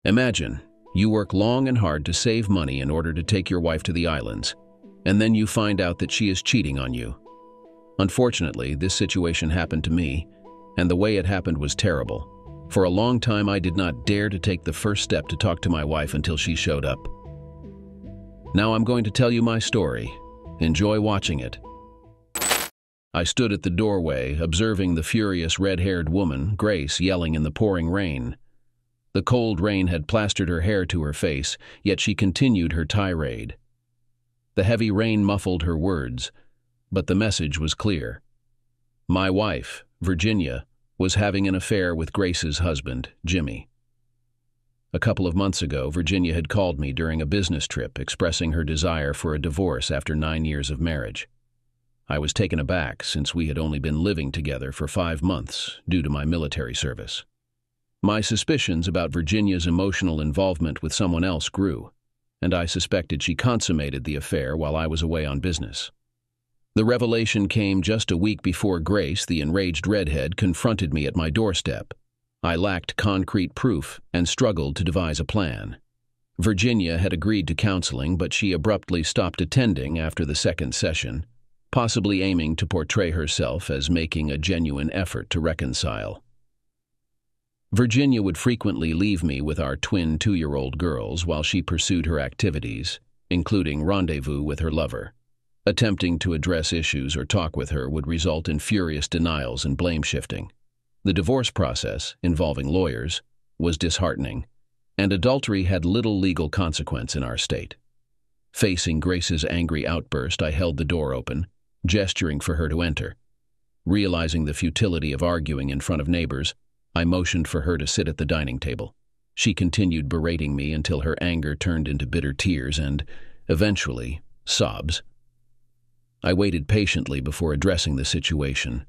Imagine, you work long and hard to save money in order to take your wife to the islands, and then you find out that she is cheating on you. Unfortunately, this situation happened to me, and the way it happened was terrible. For a long time, I did not dare to take the first step to talk to my wife until she showed up. Now I'm going to tell you my story. Enjoy watching it. I stood at the doorway, observing the furious red-haired woman, Grace, yelling in the pouring rain. The cold rain had plastered her hair to her face, yet she continued her tirade. The heavy rain muffled her words, but the message was clear. My wife, Virginia, was having an affair with Grace's husband, Jimmy. A couple of months ago, Virginia had called me during a business trip expressing her desire for a divorce after 9 years of marriage. I was taken aback since we had only been living together for 5 months due to my military service. My suspicions about Virginia's emotional involvement with someone else grew, and I suspected she consummated the affair while I was away on business. The revelation came just a week before Grace, the enraged redhead, confronted me at my doorstep. I lacked concrete proof and struggled to devise a plan. Virginia had agreed to counseling, but she abruptly stopped attending after the second session, possibly aiming to portray herself as making a genuine effort to reconcile. Virginia would frequently leave me with our twin 2-year-old girls while she pursued her activities, including rendezvous with her lover. Attempting to address issues or talk with her would result in furious denials and blame-shifting. The divorce process, involving lawyers, was disheartening, and adultery had little legal consequence in our state. Facing Grace's angry outburst, I held the door open, gesturing for her to enter. Realizing the futility of arguing in front of neighbors, I motioned for her to sit at the dining table. She continued berating me until her anger turned into bitter tears and, eventually, sobs. I waited patiently before addressing the situation.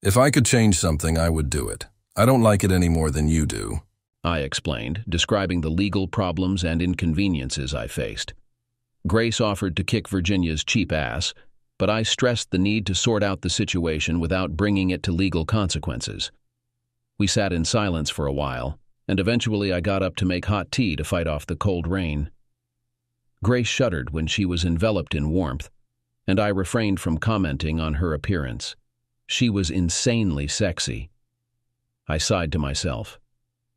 If I could change something, I would do it. I don't like it any more than you do, I explained, describing the legal problems and inconveniences I faced. Grace offered to kick Virginia's cheap ass, but I stressed the need to sort out the situation without bringing it to legal consequences. We sat in silence for a while, and eventually I got up to make hot tea to fight off the cold rain. Grace shuddered when she was enveloped in warmth, and I refrained from commenting on her appearance. She was insanely sexy. I sighed to myself.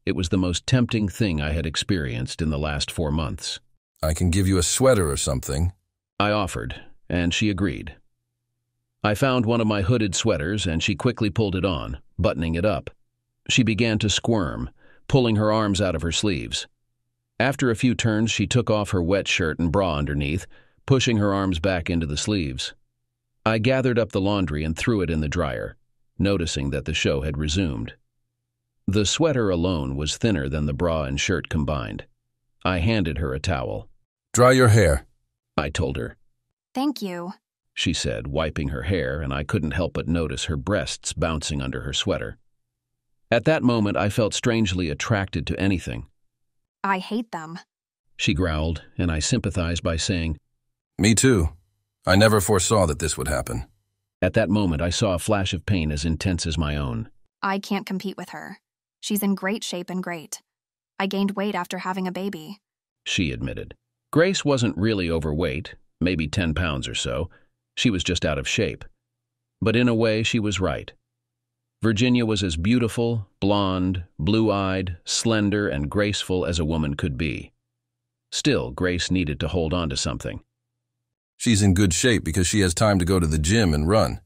It was the most tempting thing I had experienced in the last 4 months. I can give you a sweater or something, I offered, and she agreed. I found one of my hooded sweaters, and she quickly pulled it on, buttoning it up. She began to squirm, pulling her arms out of her sleeves. After a few turns, she took off her wet shirt and bra underneath, pushing her arms back into the sleeves. I gathered up the laundry and threw it in the dryer, noticing that the show had resumed. The sweater alone was thinner than the bra and shirt combined. I handed her a towel. Dry your hair, I told her. Thank you, she said, wiping her hair, and I couldn't help but notice her breasts bouncing under her sweater. At that moment, I felt strangely attracted to anything. I hate them, she growled, and I sympathized by saying, Me too. I never foresaw that this would happen. At that moment, I saw a flash of pain as intense as my own. I can't compete with her. She's in great shape and great. I gained weight after having a baby, she admitted. Grace wasn't really overweight, maybe 10 pounds or so. She was just out of shape. But in a way, she was right. Virginia was as beautiful, blonde, blue-eyed, slender, and graceful as a woman could be. Still, Grace needed to hold on to something. She's in good shape because she has time to go to the gym and run.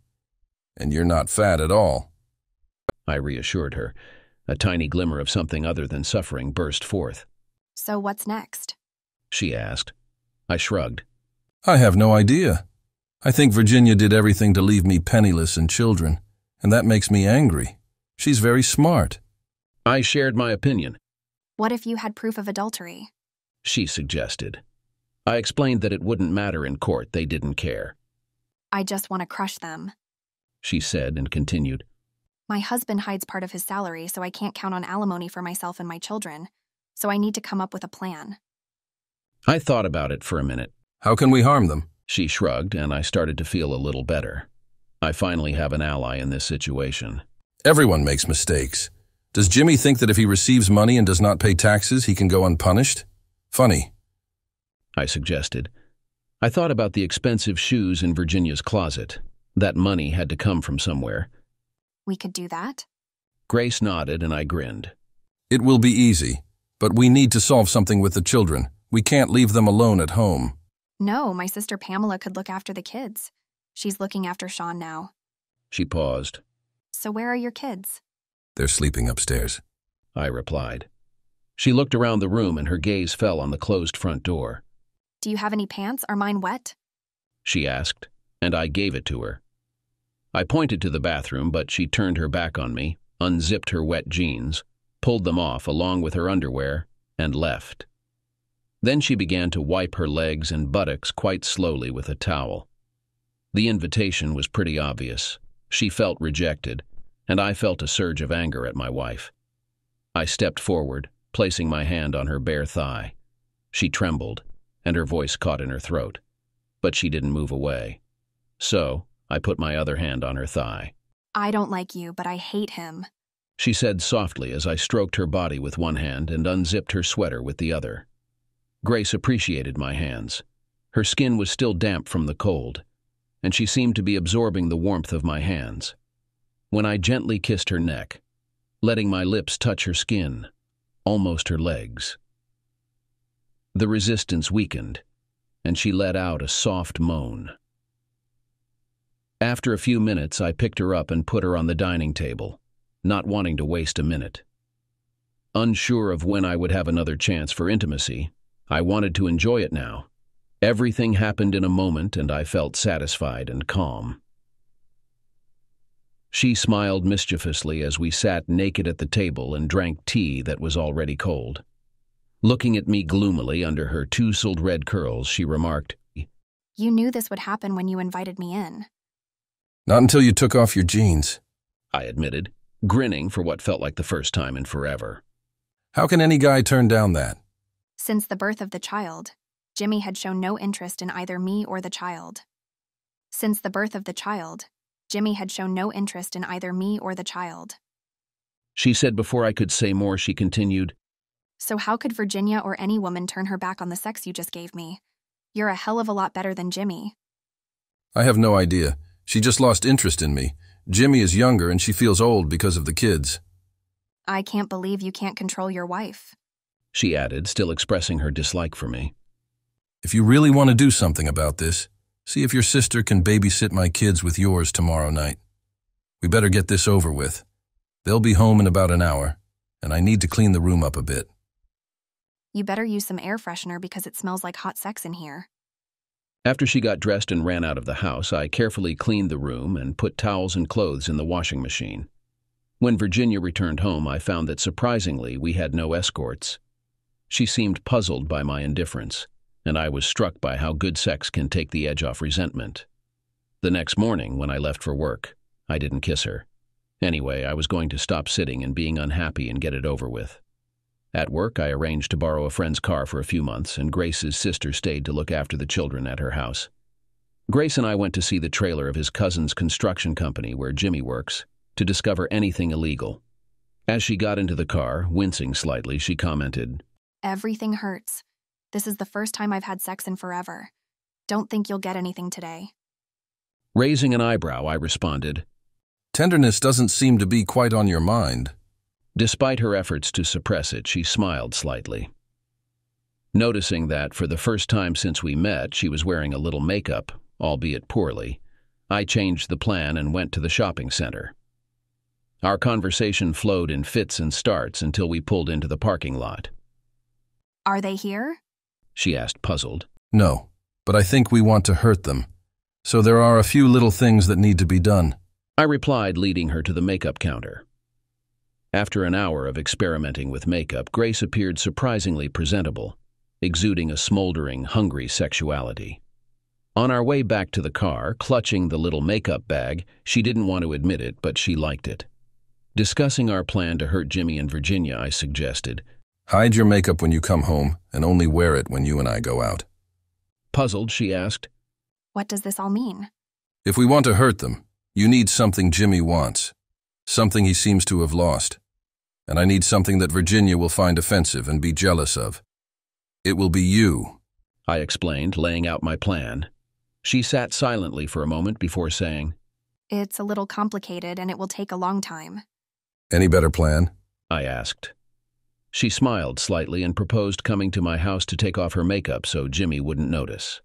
And you're not fat at all, I reassured her. A tiny glimmer of something other than suffering burst forth. So what's next? She asked. I shrugged. I have no idea. I think Virginia did everything to leave me penniless and children, and that makes me angry. She's very smart. I shared my opinion. What if you had proof of adultery? She suggested. I explained that it wouldn't matter in court, they didn't care. I just want to crush them, she said and continued. My husband hides part of his salary, so I can't count on alimony for myself and my children, so I need to come up with a plan. I thought about it for a minute. How can we harm them? She shrugged, and I started to feel a little better. I finally have an ally in this situation. Everyone makes mistakes. Does Jimmy think that if he receives money and does not pay taxes, he can go unpunished? Funny, I suggested. I thought about the expensive shoes in Virginia's closet. That money had to come from somewhere. We could do that? Grace nodded and I grinned. It will be easy, but we need to solve something with the children. We can't leave them alone at home. No, my sister Pamela could look after the kids. She's looking after Sean now. She paused. So where are your kids? They're sleeping upstairs, I replied. She looked around the room and her gaze fell on the closed front door. Do you have any pants? Are mine wet? She asked, and I gave it to her. I pointed to the bathroom, but she turned her back on me, unzipped her wet jeans, pulled them off along with her underwear, and left. Then she began to wipe her legs and buttocks quite slowly with a towel. The invitation was pretty obvious. She felt rejected, and I felt a surge of anger at my wife. I stepped forward, placing my hand on her bare thigh. She trembled, and her voice caught in her throat, but she didn't move away. So, I put my other hand on her thigh. I don't like you, but I hate him, she said softly as I stroked her body with one hand and unzipped her sweater with the other. Grace appreciated my hands. Her skin was still damp from the cold, and she seemed to be absorbing the warmth of my hands. When I gently kissed her neck, letting my lips touch her skin, almost her legs, the resistance weakened, and she let out a soft moan. After a few minutes, I picked her up and put her on the dining table, not wanting to waste a minute. Unsure of when I would have another chance for intimacy, I wanted to enjoy it now. Everything happened in a moment, and I felt satisfied and calm. She smiled mischievously as we sat naked at the table and drank tea that was already cold. Looking at me gloomily under her tousled red curls, she remarked, You knew this would happen when you invited me in. Not until you took off your jeans, I admitted, grinning for what felt like the first time in forever. How can any guy turn down that? Since the birth of the child, Jimmy had shown no interest in either me or the child. Since the birth of the child, Jimmy had shown no interest in either me or the child. She said before I could say more, she continued, So how could Virginia or any woman turn her back on the sex you just gave me? You're a hell of a lot better than Jimmy. I have no idea. She just lost interest in me. Jimmy is younger and she feels old because of the kids. I can't believe you can't control your wife, she added, still expressing her dislike for me. If you really want to do something about this, see if your sister can babysit my kids with yours tomorrow night. We better get this over with. They'll be home in about an hour, and I need to clean the room up a bit. You better use some air freshener because it smells like hot sex in here. After she got dressed and ran out of the house, I carefully cleaned the room and put towels and clothes in the washing machine. When Virginia returned home, I found that surprisingly we had no escorts. She seemed puzzled by my indifference, and I was struck by how good sex can take the edge off resentment. The next morning, when I left for work, I didn't kiss her. Anyway, I was going to stop sitting and being unhappy and get it over with. At work, I arranged to borrow a friend's car for a few months, and Grace's sister stayed to look after the children at her house. Grace and I went to see the trailer of his cousin's construction company where Jimmy works, to discover anything illegal. As she got into the car, wincing slightly, she commented, Everything hurts. This is the first time I've had sex in forever. Don't think you'll get anything today. Raising an eyebrow, I responded. Tenderness doesn't seem to be quite on your mind. Despite her efforts to suppress it, she smiled slightly. Noticing that, for the first time since we met, she was wearing a little makeup, albeit poorly, I changed the plan and went to the shopping center. Our conversation flowed in fits and starts until we pulled into the parking lot. Are they here? She asked, puzzled. No, but I think we want to hurt them. So there are a few little things that need to be done. I replied, leading her to the makeup counter. After an hour of experimenting with makeup, Grace appeared surprisingly presentable, exuding a smoldering, hungry sexuality. On our way back to the car, clutching the little makeup bag, she didn't want to admit it, but she liked it. Discussing our plan to hurt Jimmy and Virginia, I suggested, Hide your makeup when you come home and only wear it when you and I go out. Puzzled, she asked, What does this all mean? If we want to hurt them, you need something Jimmy wants, something he seems to have lost. and I need something that Virginia will find offensive and be jealous of. It will be you, I explained, laying out my plan. She sat silently for a moment before saying, It's a little complicated and it will take a long time. Any better plan? I asked. She smiled slightly and proposed coming to my house to take off her makeup so Jimmy wouldn't notice.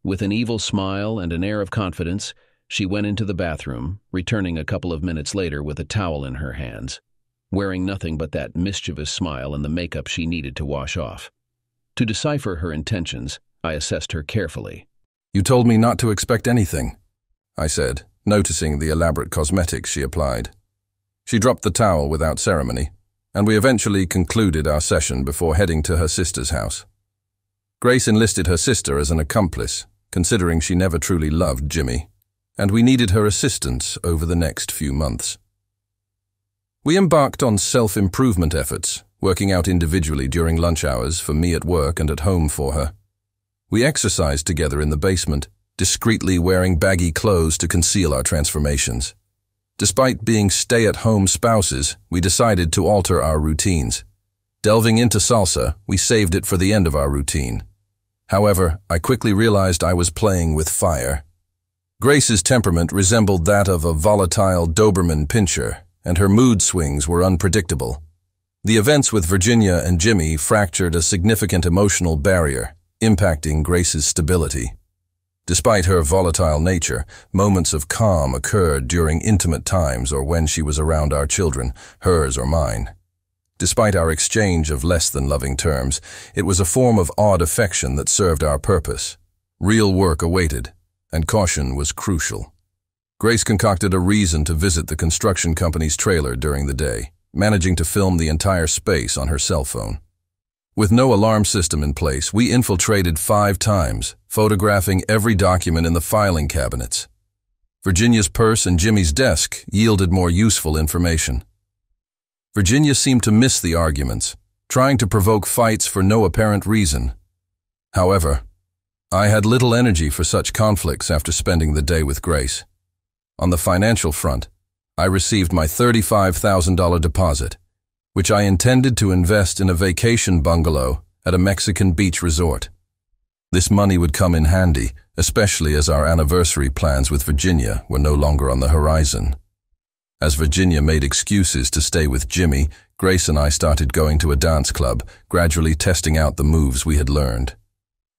With an evil smile and an air of confidence, she went into the bathroom, returning a couple of minutes later with a towel in her hands, wearing nothing but that mischievous smile and the makeup she needed to wash off. To decipher her intentions, I assessed her carefully. You told me not to expect anything, I said, noticing the elaborate cosmetics she applied. She dropped the towel without ceremony, and we eventually concluded our session before heading to her sister's house. Grace enlisted her sister as an accomplice, considering she never truly loved Jimmy, and we needed her assistance over the next few months. We embarked on self-improvement efforts, working out individually during lunch hours for me at work and at home for her. We exercised together in the basement, discreetly wearing baggy clothes to conceal our transformations. Despite being stay-at-home spouses, we decided to alter our routines. Delving into salsa, we saved it for the end of our routine. However, I quickly realized I was playing with fire. Grace's temperament resembled that of a volatile Doberman pinscher, and her mood swings were unpredictable. The events with Virginia and Jimmy fractured a significant emotional barrier, impacting Grace's stability. Despite her volatile nature, moments of calm occurred during intimate times or when she was around our children, hers or mine. Despite our exchange of less-than-loving terms, it was a form of odd affection that served our purpose. Real work awaited, and caution was crucial. Grace concocted a reason to visit the construction company's trailer during the day, managing to film the entire space on her cell phone. With no alarm system in place, we infiltrated 5 times, photographing every document in the filing cabinets. Virginia's purse and Jimmy's desk yielded more useful information. Virginia seemed to miss the arguments, trying to provoke fights for no apparent reason. However, I had little energy for such conflicts after spending the day with Grace. On the financial front, I received my $35,000 deposit, which I intended to invest in a vacation bungalow at a Mexican beach resort. This money would come in handy, especially as our anniversary plans with Virginia were no longer on the horizon. As Virginia made excuses to stay with Jimmy, Grace and I started going to a dance club, gradually testing out the moves we had learned.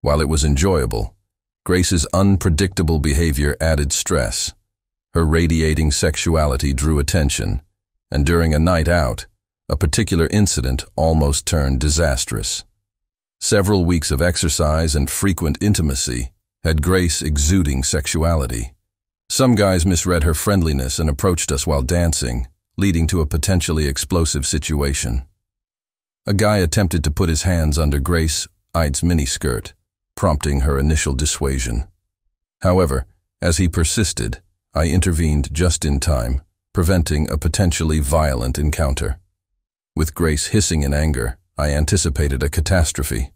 While it was enjoyable, Grace's unpredictable behavior added stress. Her radiating sexuality drew attention, and during a night out, a particular incident almost turned disastrous. Several weeks of exercise and frequent intimacy had Grace exuding sexuality. Some guys misread her friendliness and approached us while dancing, leading to a potentially explosive situation. A guy attempted to put his hands under Grace's miniskirt, prompting her initial dissuasion. However, as he persisted, I intervened just in time, preventing a potentially violent encounter. With Grace hissing in anger, I anticipated a catastrophe,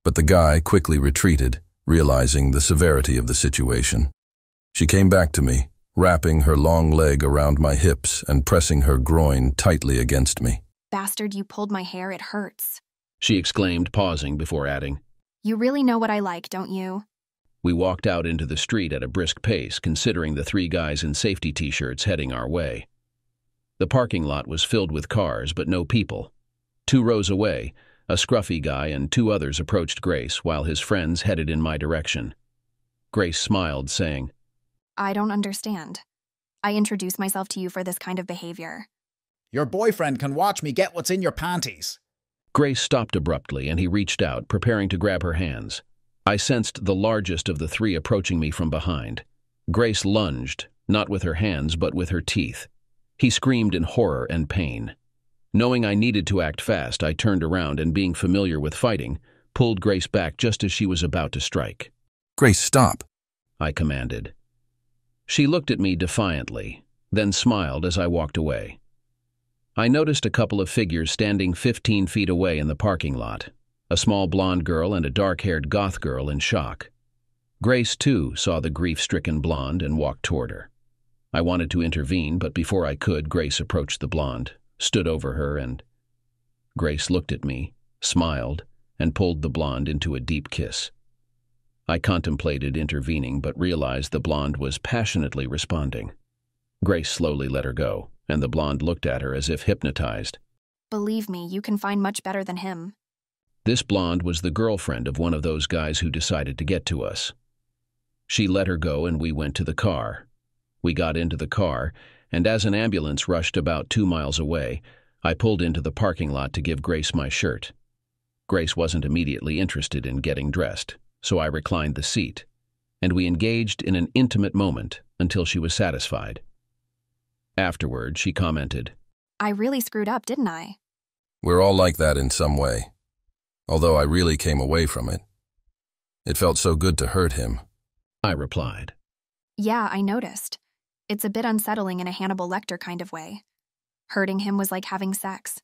but the guy quickly retreated, realizing the severity of the situation. She came back to me, wrapping her long leg around my hips and pressing her groin tightly against me. Bastard, you pulled my hair, it hurts. She exclaimed, pausing before adding, You really know what I like, don't you? We walked out into the street at a brisk pace, considering the 3 guys in safety t-shirts heading our way. The parking lot was filled with cars, but no people. 2 rows away, a scruffy guy and 2 others approached Grace while his friends headed in my direction. Grace smiled, saying, I don't understand. I introduced myself to you for this kind of behavior. Your boyfriend can watch me get what's in your panties. Grace stopped abruptly and he reached out, preparing to grab her hands. I sensed the largest of the 3 approaching me from behind. Grace lunged, not with her hands but with her teeth. He screamed in horror and pain. Knowing I needed to act fast, I turned around and, being familiar with fighting, pulled Grace back just as she was about to strike. Grace, stop, I commanded. She looked at me defiantly, then smiled as I walked away. I noticed a couple of figures standing 15 feet away in the parking lot, a small blonde girl and a dark-haired goth girl in shock. Grace, too, saw the grief-stricken blonde and walked toward her. I wanted to intervene, but before I could, Grace approached the blonde, stood over her, and Grace looked at me, smiled, and pulled the blonde into a deep kiss. I contemplated intervening but realized the blonde was passionately responding. Grace slowly let her go, and the blonde looked at her as if hypnotized. Believe me, you can find much better than him. This blonde was the girlfriend of one of those guys who decided to get to us. She let her go and we went to the car. We got into the car, and as an ambulance rushed about 2 miles away, I pulled into the parking lot to give Grace my shirt. Grace wasn't immediately interested in getting dressed, so I reclined the seat, and we engaged in an intimate moment until she was satisfied. Afterward, she commented, I really screwed up, didn't I? We're all like that in some way. Although I really came away from it. It felt so good to hurt him. I replied. Yeah, I noticed. It's a bit unsettling in a Hannibal Lecter kind of way. Hurting him was like having sex.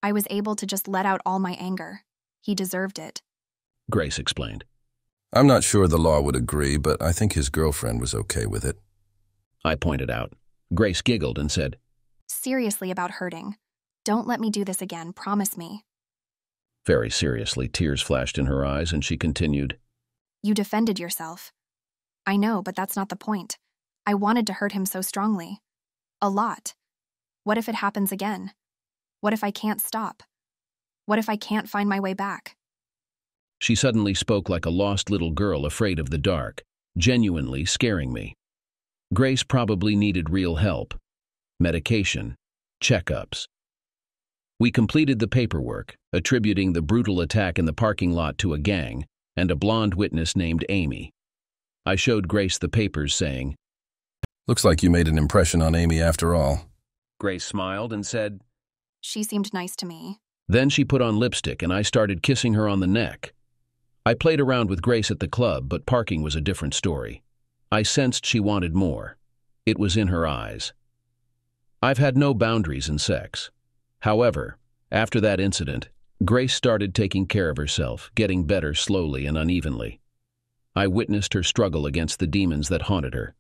I was able to just let out all my anger. He deserved it. Grace explained. I'm not sure the law would agree, but I think his girlfriend was okay with it. I pointed out. Grace giggled and said, Seriously about hurting. Don't let me do this again, promise me. Very seriously, tears flashed in her eyes, and she continued, You defended yourself. I know, but that's not the point. I wanted to hurt him so strongly. A lot. What if it happens again? What if I can't stop? What if I can't find my way back? She suddenly spoke like a lost little girl afraid of the dark, genuinely scaring me. Grace probably needed real help. Medication. Checkups. We completed the paperwork, attributing the brutal attack in the parking lot to a gang and a blonde witness named Amy. I showed Grace the papers, saying, Looks like you made an impression on Amy after all. Grace smiled and said, She seemed nice to me. Then she put on lipstick and I started kissing her on the neck. I played around with Grace at the club, but parking was a different story. I sensed she wanted more. It was in her eyes. I've had no boundaries in sex. However, after that incident, Grace started taking care of herself, getting better slowly and unevenly. I witnessed her struggle against the demons that haunted her.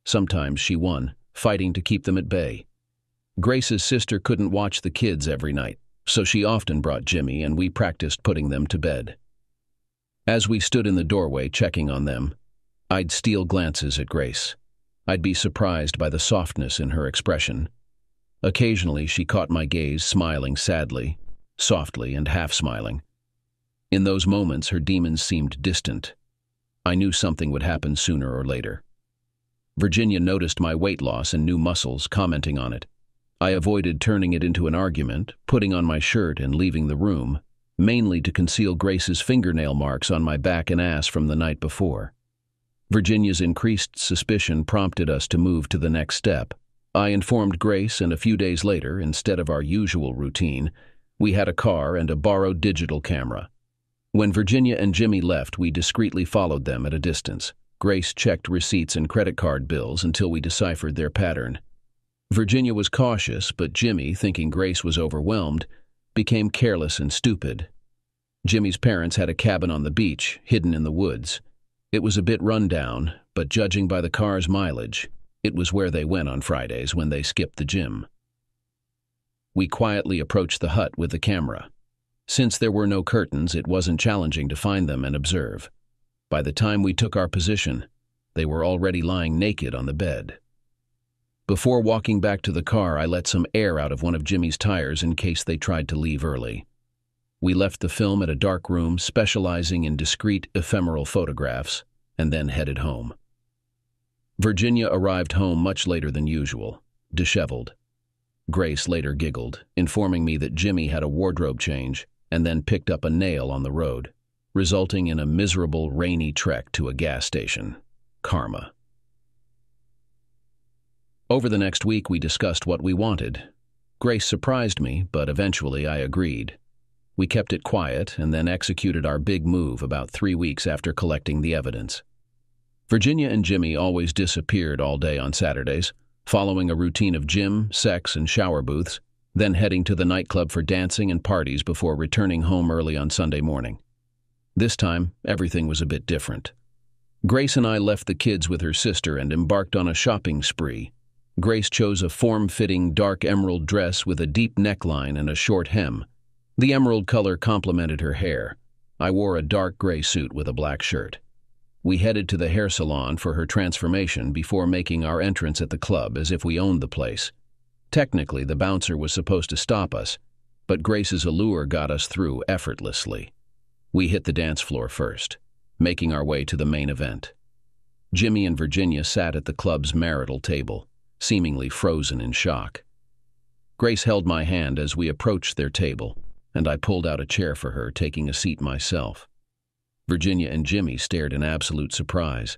Sometimes she won, fighting to keep them at bay. Grace's sister couldn't watch the kids every night, so she often brought Jimmy and we practiced putting them to bed. As we stood in the doorway checking on them, I'd steal glances at Grace. I'd be surprised by the softness in her expression. Occasionally she caught my gaze, smiling sadly, softly and half-smiling. In those moments her demons seemed distant. I knew something would happen sooner or later. Virginia noticed my weight loss and new muscles, commenting on it. I avoided turning it into an argument, putting on my shirt and leaving the room, mainly to conceal Grace's fingernail marks on my back and ass from the night before. Virginia's increased suspicion prompted us to move to the next step. I informed Grace, and a few days later, instead of our usual routine, we had a car and a borrowed digital camera. When Virginia and Jimmy left, we discreetly followed them at a distance. Grace checked receipts and credit card bills until we deciphered their pattern. Virginia was cautious, but Jimmy, thinking Grace was overwhelmed, became careless and stupid. Jimmy's parents had a cabin on the beach, hidden in the woods. It was a bit run down, but judging by the car's mileage, it was where they went on Fridays when they skipped the gym. We quietly approached the hut with the camera. Since there were no curtains, it wasn't challenging to find them and observe. By the time we took our position, they were already lying naked on the bed. Before walking back to the car, I let some air out of one of Jimmy's tires in case they tried to leave early. We left the film at a dark room specializing in discreet, ephemeral photographs, and then headed home. Virginia arrived home much later than usual, disheveled. Grace later giggled, informing me that Jimmy had a wardrobe change and then picked up a nail on the road, resulting in a miserable, rainy trek to a gas station. Karma. Over the next week, we discussed what we wanted. Grace surprised me, but eventually I agreed. We kept it quiet and then executed our big move about 3 weeks after collecting the evidence. Virginia and Jimmy always disappeared all day on Saturdays, following a routine of gym, sex, and shower booths, then heading to the nightclub for dancing and parties before returning home early on Sunday morning. This time, everything was a bit different. Grace and I left the kids with her sister and embarked on a shopping spree. Grace chose a form-fitting dark emerald dress with a deep neckline and a short hem. The emerald color complemented her hair. I wore a dark gray suit with a black shirt. We headed to the hair salon for her transformation before making our entrance at the club as if we owned the place. Technically, the bouncer was supposed to stop us, but Grace's allure got us through effortlessly. We hit the dance floor first, making our way to the main event. Jimmy and Virginia sat at the club's marital table, seemingly frozen in shock. Grace held my hand as we approached their table, and I pulled out a chair for her, taking a seat myself. Virginia and Jimmy stared in absolute surprise.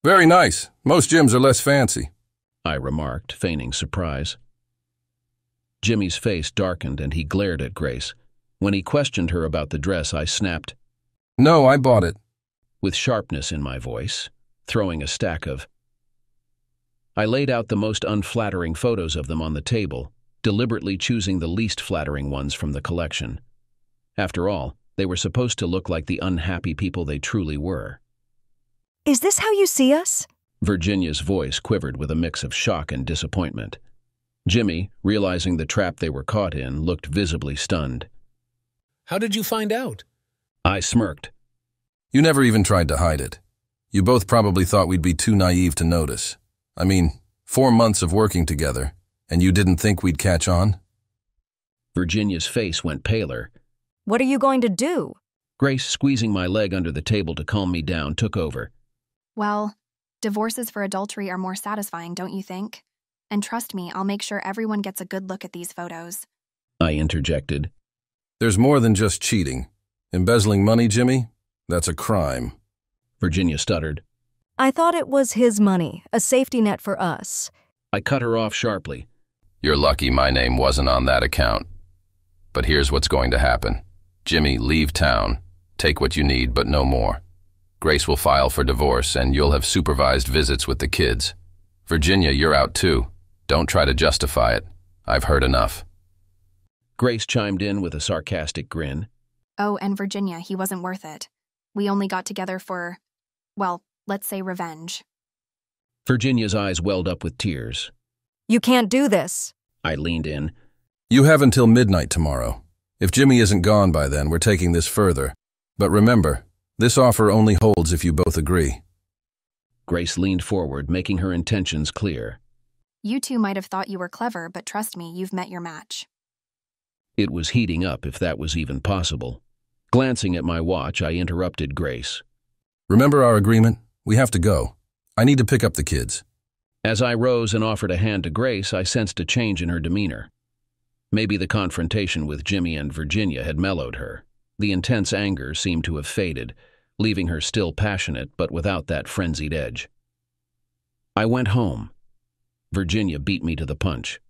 Very nice. Most gyms are less fancy, I remarked, feigning surprise. Jimmy's face darkened and he glared at Grace. When he questioned her about the dress, I snapped, No, I bought it. With sharpness in my voice, throwing a stack of. I laid out the most unflattering photos of them on the table, deliberately choosing the least flattering ones from the collection. After all, they were supposed to look like the unhappy people they truly were. Is this how you see us? Virginia's voice quivered with a mix of shock and disappointment. Jimmy, realizing the trap they were caught in, looked visibly stunned. How did you find out? I smirked. You never even tried to hide it. You both probably thought we'd be too naive to notice. 4 months of working together, and you didn't think we'd catch on? Virginia's face went paler. What are you going to do? Grace, squeezing my leg under the table to calm me down, took over. Well, divorces for adultery are more satisfying, don't you think? And trust me, I'll make sure everyone gets a good look at these photos. I interjected. There's more than just cheating. Embezzling money, Jimmy? That's a crime. Virginia stuttered. I thought it was his money, a safety net for us. I cut her off sharply. You're lucky my name wasn't on that account. But here's what's going to happen. Jimmy, leave town. Take what you need, but no more. Grace will file for divorce, and you'll have supervised visits with the kids. Virginia, you're out too. Don't try to justify it. I've heard enough. Grace chimed in with a sarcastic grin. Oh, and Virginia, he wasn't worth it. We only got together for, well, let's say revenge. Virginia's eyes welled up with tears. You can't do this. I leaned in. You have until midnight tomorrow. If Jimmy isn't gone by then, we're taking this further. But remember, this offer only holds if you both agree. Grace leaned forward, making her intentions clear. You two might have thought you were clever, but trust me, you've met your match. It was heating up, if that was even possible. Glancing at my watch, I interrupted Grace. Remember our agreement? We have to go. I need to pick up the kids. As I rose and offered a hand to Grace, I sensed a change in her demeanor. Maybe the confrontation with Jimmy and Virginia had mellowed her. The intense anger seemed to have faded, leaving her still passionate but without that frenzied edge. I went home. Virginia beat me to the punch.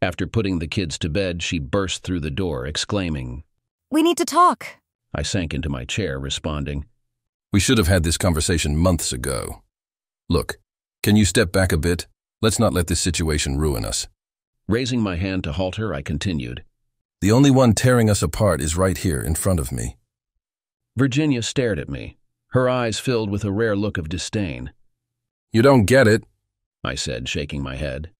After putting the kids to bed, she burst through the door, exclaiming, We need to talk. I sank into my chair, responding, We should have had this conversation months ago. Look, can you step back a bit? Let's not let this situation ruin us. Raising my hand to halt her, I continued. The only one tearing us apart is right here in front of me. Virginia stared at me, her eyes filled with a rare look of disdain. You don't get it, I said, shaking my head.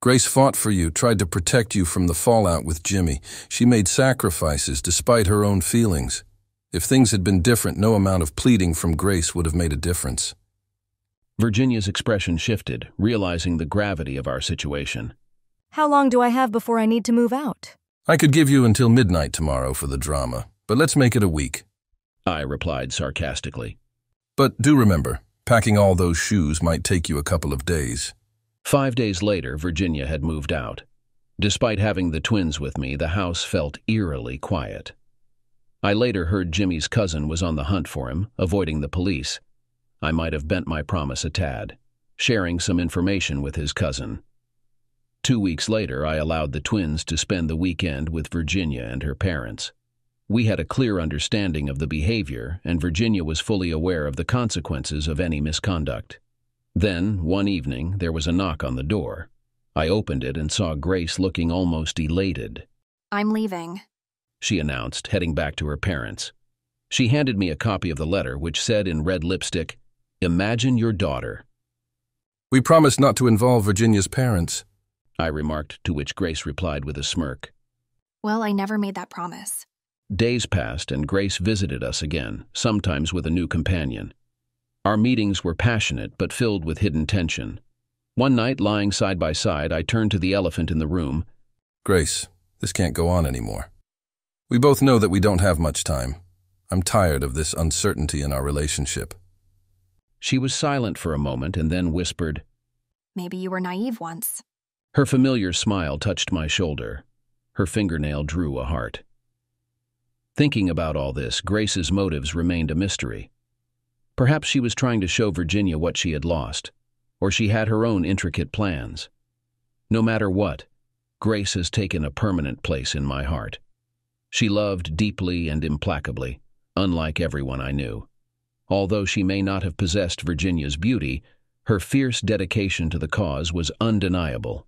Grace fought for you, tried to protect you from the fallout with Jimmy. She made sacrifices despite her own feelings. If things had been different, no amount of pleading from Grace would have made a difference. Virginia's expression shifted, realizing the gravity of our situation. How long do I have before I need to move out? I could give you until midnight tomorrow for the drama, but let's make it a week. I replied sarcastically. But do remember, packing all those shoes might take you a couple of days. 5 days later, Virginia had moved out. Despite having the twins with me, the house felt eerily quiet. I later heard Jimmy's cousin was on the hunt for him, avoiding the police. I might have bent my promise a tad, sharing some information with his cousin. 2 weeks later, I allowed the twins to spend the weekend with Virginia and her parents. We had a clear understanding of the behavior, and Virginia was fully aware of the consequences of any misconduct. Then, one evening, there was a knock on the door. I opened it and saw Grace looking almost elated. I'm leaving, She announced, heading back to her parents. She handed me a copy of the letter, which said in red lipstick, Imagine your daughter. We promised not to involve Virginia's parents. I remarked, to which Grace replied with a smirk. Well, I never made that promise. Days passed and Grace visited us again, sometimes with a new companion. Our meetings were passionate but filled with hidden tension. One night, lying side by side, I turned to the elephant in the room. Grace, this can't go on anymore. We both know that we don't have much time. I'm tired of this uncertainty in our relationship. She was silent for a moment and then whispered, Maybe you were naive once. Her familiar smile touched my shoulder. Her fingernail drew a heart. Thinking about all this, Grace's motives remained a mystery. Perhaps she was trying to show Virginia what she had lost, or she had her own intricate plans. No matter what, Grace has taken a permanent place in my heart. She loved deeply and implacably, unlike everyone I knew. Although she may not have possessed Virginia's beauty, her fierce dedication to the cause was undeniable.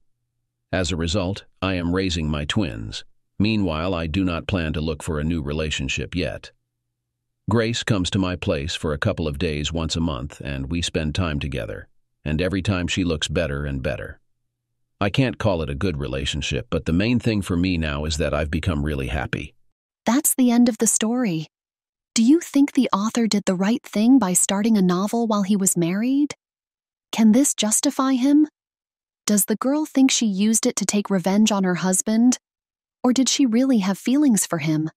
As a result, I am raising my twins. Meanwhile, I do not plan to look for a new relationship yet. Grace comes to my place for a couple of days once a month, and we spend time together, and every time she looks better and better. I can't call it a good relationship, but the main thing for me now is that I've become really happy. That's the end of the story. Do you think the author did the right thing by starting a novel while he was married? Can this justify him? Does the girl think she used it to take revenge on her husband? Or did she really have feelings for him?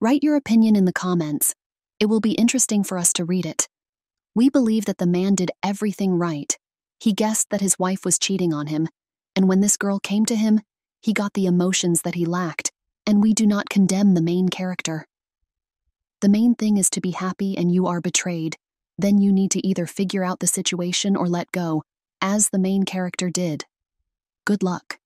Write your opinion in the comments. It will be interesting for us to read it. We believe that the man did everything right. He guessed that his wife was cheating on him, and when this girl came to him, he got the emotions that he lacked, and we do not condemn the main character. The main thing is to be happy and you are betrayed. Then you need to either figure out the situation or let go, as the main character did. Good luck.